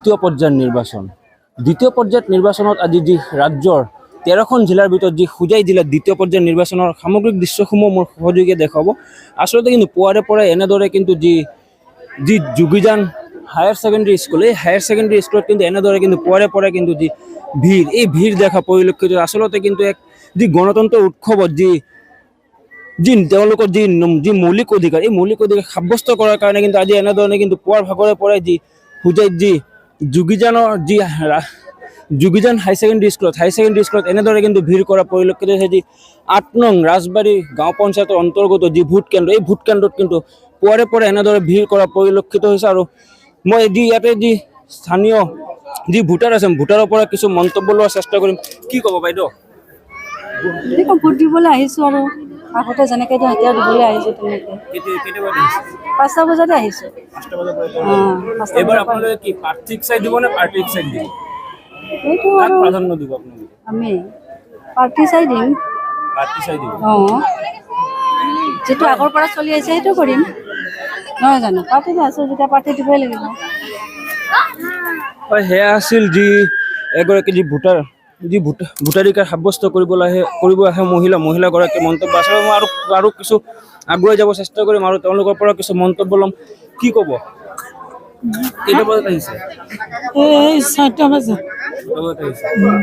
দ্বিতীয় পৰ্যায়ৰ নিৰ্বাচনত আজি যি ৰাজ্যৰ 13খন জিলাৰ ভিতৰত যি হোজাই জিলাত দ্বিতীয় পৰ্যায়ৰ নিৰ্বাচনৰ সামগ্ৰিক দৃশ্যসমূহ মোৰ সহযোগীয়ে দেখাব। আচলতে কিন্তু পুৱাৰে পৰাই এনেদৰে কিন্তু যি যোগীজান হায়াৰ ছেকেণ্ডেৰী স্কুল, এই হায়াৰ ছেকেণ্ডেৰী স্কুলত কিন্তু এনেদৰে কিন্তু পুৱাৰে পৰাই কিন্তু যি ভিৰ দেখা পৰিলক্ষিত। আচলতে কিন্তু এক যি গণতন্ত্ৰ উৎসৱত তেওঁলোকৰ যি মৌলিক অধিকাৰ, এই মৌলিক অধিকাৰ সাব্যস্ত কৰাৰ কাৰণে কিন্তু আজি এনেধৰণে কিন্তু পুৱাৰ ভাগৰে পৰাই যি হোজাইত যি যোগীজান হাই ছেকেণ্ডেৰী স্কুলত এনেদৰে কিন্তু ভিৰ কৰা পৰিলক্ষিত হৈছে। যি 8 নং ৰাজবাৰী গাঁও পঞ্চায়তৰ অন্তৰ্গত যি ভোট কেন্দ্ৰ, এই ভোট কেন্দ্ৰত কিন্তু পুৱাৰে পৰাই এনেদৰে ভিৰ কৰা পৰিলক্ষিত হৈছে। আৰু মই ইয়াতে যি স্থানীয় যি ভোটাৰ আছে, ভোটাৰৰ পৰা কিছু মন্তব্য লোৱাৰ চেষ্টা কৰিম। কি ক'ব বাইদেউ? ভোট দিবলৈ আহিছোঁ আৰু আগতে যেনেকৈ দিওঁ এতিয়া দিবলৈ আহিছোঁ তেনেকৈ। 5টা বজাতে আহিছোঁ। এবাৰ আপোনালোকে কি প্ৰাৰ্থীক চাই দিব নে পাৰ্টিক চাই দিব? এইটো আৰু প্ৰাধান্য দিব আপোনালোকে? আমি পাৰ্টি চাই দিম। পাৰ্টি চাই দিব? যিটো আগৰ পৰা চলি আহিছে সেইটো কৰিম, নহয় জানো? পাৰ্টিতে আছোঁ যেতিয়া পাৰ্টি দিবই লাগিব। হয়, সেয়া আছিল যি এগৰাকী ভোটাধিকাৰ সাব্যস্ত কৰিব আহে মহিলাগৰাকীৰ মন্তব্য। আচলতে মই আৰু কিছু আগুৱাই যাব চেষ্টা কৰিম আৰু তেওঁলোকৰ পৰা কিছু মন্তব্য ল'ম। কি ক'ব? কেইটা বজাত আহিছে? 6টা বজাত।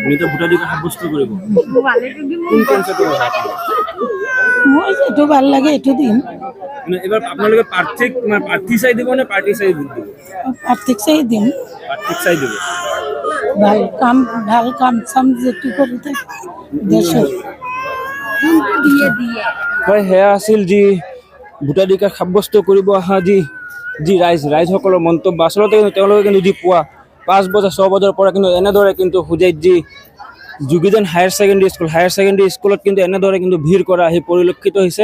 নিজৰ ভোটাধিকাৰ সাব্যস্ত কৰিব। কোন পঞ্চায়তৰ কথা? মই যিটো ভাল লাগে এইটো দিম। এবাৰ আপোনালোকে প্ৰাৰ্থী চাই দিব নে পাৰ্টি চাই দিব? পাৰ্টিক চাই দিম। পাৰ্টিক চাই দিব? ভাল কাম চাম যিটো কৰি থাকে দেশৰ। হয়, সেয়া আছিল যি ভোটাধিকাৰ সাব্যস্ত কৰিব অহা যি ৰাইজসকলৰ মন্তব্য। আচলতে তেওঁলোকে কিন্তু যি পুৱা 5 বজা 6 বজাৰ পৰা কিন্তু এনেদৰে কিন্তু হোজাইত যি যোগীজান হায়াৰ ছেকেণ্ডেৰী স্কুলত কিন্তু এনেদৰে কিন্তু ভিৰ কৰা আহি পৰিলক্ষিত হৈছে।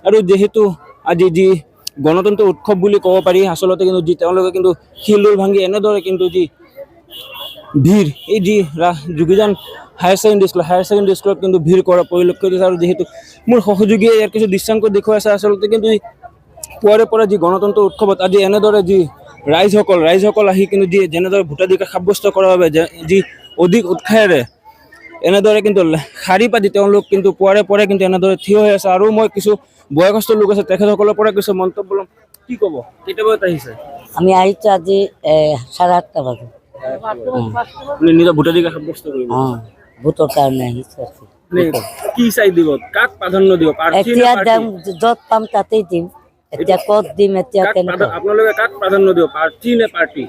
আৰু যিহেতু আজি যি গণতন্ত্ৰ উৎসৱ বুলি ক'ব পাৰি, আচলতে কিন্তু তেওঁলোকে কিন্তু শিলদৌল ভাঙি এনেদৰে কিন্তু ভিৰ এই যোগীজান হায়াৰ ছেকেণ্ডেৰী স্কুলত কিন্তু ভিৰ কৰা পৰিলক্ষিত হৈছে। আৰু যিহেতু মোৰ সহযোগীয়ে ইয়াৰ কিছু দৃশ্যাংক দেখুৱাই আছে, আচলতে কিন্তু পুৱাৰে পৰা যি গণতন্ত্ৰ উৎসৱত আজি এনেদৰে যি ৰাইজসকল আহি কিন্তু যেনেদৰে ভোটাধিকাৰ সাব্যস্ত কৰাৰ বাবে যি অধিক উৎসাহেৰে এনেদৰে কিন্তু শাৰী পাতি তেওঁলোক কিন্তু পুৱাৰে পৰাই কিন্তু এনেদৰে থিয় হৈ আছে। আৰু মই কিছু বয়সস্থ লোক আছে, তেখেতসকলৰ পৰা কিছু মন্তব্য ল'ম। কি ক'ব? কেইটা বজাত আহিছে? আমি আহিছোঁ আজি 8:30 বজাত। নিজৰ ভোটাধিকাৰ সাব্যস্ত কৰিব? ভোটৰ কাৰণে আহিছোঁ। কি চাই দিব? কাক প্ৰাধান্য দিব? এতিয়া য'ত পাম তাতেই দিম। এতিয়া ক'ত দিম এতিয়া কেনেকৈ? আপোনালোকে কাক প্ৰাধান্য দিব, পাৰ্টি নে পাৰ্টি?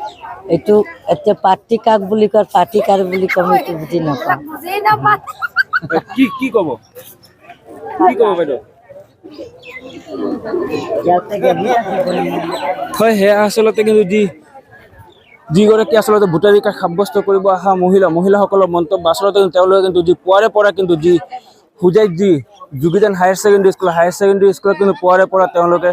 এইটো এতিয়া পাৰ্টি কাক বুলি কয়, পাৰ্টি কাক বুলি ক'ম এইটো বুজি নাপাওঁ। কি ক'ব বাইদেউ? হয়, সেয়া আচলতে কিন্তু যিগৰাকী আচলতে ভোটাধিকাৰ সাব্যস্ত কৰিব অহা মহিলাসকলৰ মন্তব্য। আচলতে তেওঁলোকে কিন্তু পুৱাৰে পৰা কিন্তু হোজাইত যোগীজান হায়াৰ ছেকেণ্ডেৰী স্কুলত কিন্তু পুৱাৰে পৰা তেওঁলোকে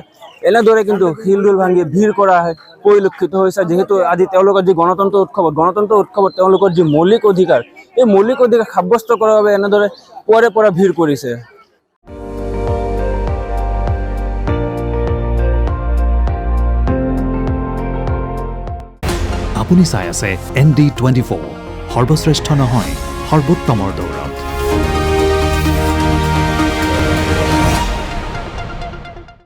এনেদৰে কিন্তু শিলদৌল ভাঙি ভিৰ কৰা পৰিলক্ষিত হৈছে। যিহেতু আজি তেওঁলোকৰ যি গণতন্ত্ৰ উৎসৱত তেওঁলোকৰ যি মৌলিক অধিকাৰ, এই মৌলিক অধিকাৰ সাব্যস্ত কৰাৰ বাবে এনেদৰে পুৱাৰে পৰা ভিৰ কৰিছে। আপুনি চাই আছে ND24, সৰ্বশ্ৰেষ্ঠ নহয় সৰ্বোত্তমৰ দৌৰ।